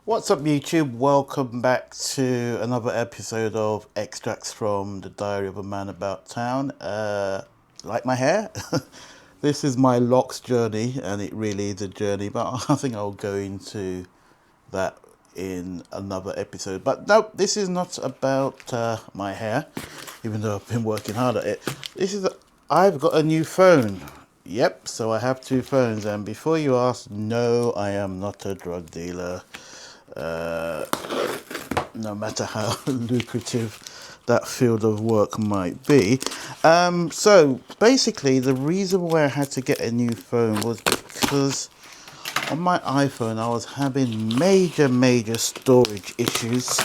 What's up, YouTube? Welcome back to another episode of Extracts from the Diary of a Man About Town. Like my hair? This is my locks journey, and it really is a journey, but I think I'll go into that in another episode. But no, this is not about my hair, even though I've been working hard at it. I've got a new phone. Yep, so I have two phones, and before you ask, no, I am not a drug dealer. No matter how lucrative that field of work might be. So basically, the reason why I had to get a new phone was because on my iPhone I was having major storage issues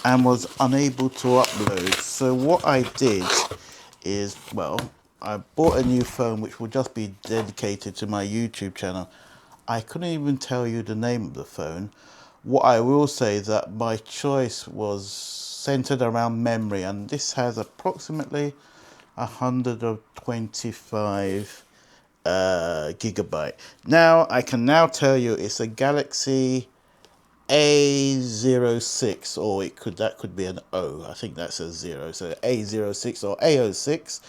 and was unable to upload. So what I did is, well, I bought a new phone which will just be dedicated to my YouTube channel. I couldn't even tell you the name of the phone. What I will say is that my choice was centered around memory, and this has approximately 125 gigabyte. Now I can now tell you it's a Galaxy A06, or that could be an O. I think that's a 0, so A06 or A06.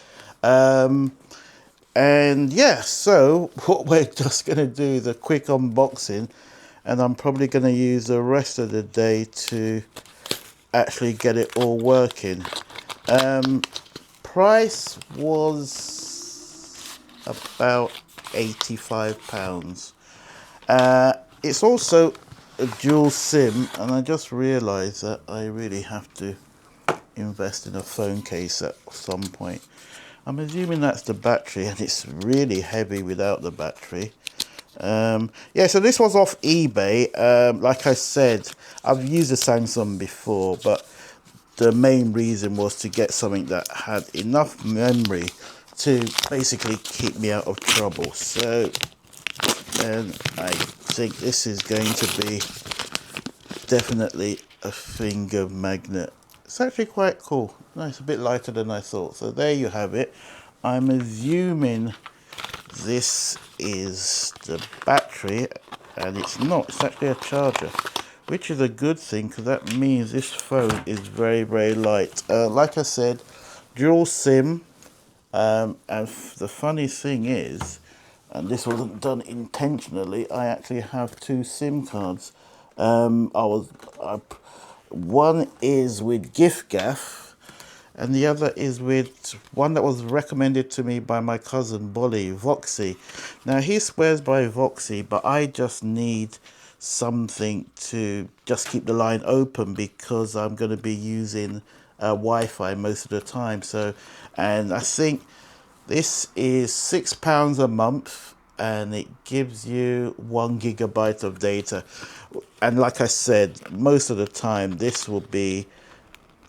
And yeah, so what we're just going to do is a quick unboxing, and I'm probably going to use the rest of the day to actually get it all working. Price was about £85. It's also a dual SIM, and I just realised that I really have to invest in a phone case at some point. I'm assuming that's the battery, and it's really heavy without the battery. Yeah, so this was off eBay. Like I said, I've used a Samsung before, but the main reason was to get something that had enough memory to basically keep me out of trouble. So, and I think this is going to be definitely a finger magnet. It's actually quite cool. Nice, a bit lighter than I thought. So there you have it. I'm assuming this is the battery, and it's not. It's actually a charger, which is a good thing because that means this phone is very light. Like I said, dual SIM, and the funny thing is, and this wasn't done intentionally, I actually have two SIM cards. One is with giffgaff, and the other is with one that was recommended to me by my cousin Bolly, Voxy. Now he swears by Voxy, but I just need something to just keep the line open because I'm going to be using Wi-Fi most of the time. So, and I think this is £6 a month, and it gives you 1 gigabyte of data. And like I said, most of the time this will be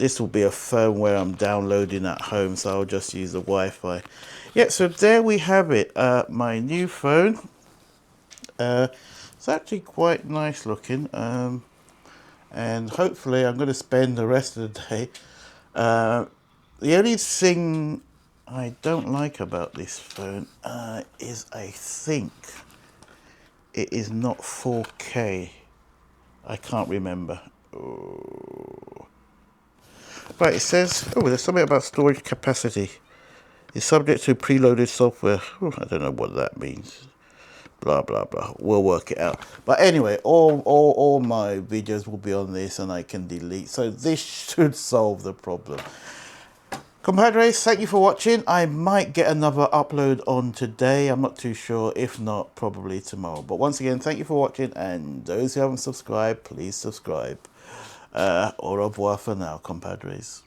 a phone where I'm downloading at home, so I'll just use the Wi-Fi. Yeah, so there we have it. My new phone. It's actually quite nice looking. And hopefully I'm going to spend the rest of the day. The only thing I don't like about this phone is I think it is not 4K. I can't remember. Oh. Right, it says, there's something about storage capacity. It's subject to preloaded software. I don't know what that means. Blah, blah, blah. We'll work it out. But anyway, all my videos will be on this, and I can delete. So this should solve the problem. Compadres, thank you for watching. I might get another upload on today. I'm not too sure. If not, probably tomorrow. But once again, thank you for watching. And those who haven't subscribed, please subscribe. Au revoir for now, compadres.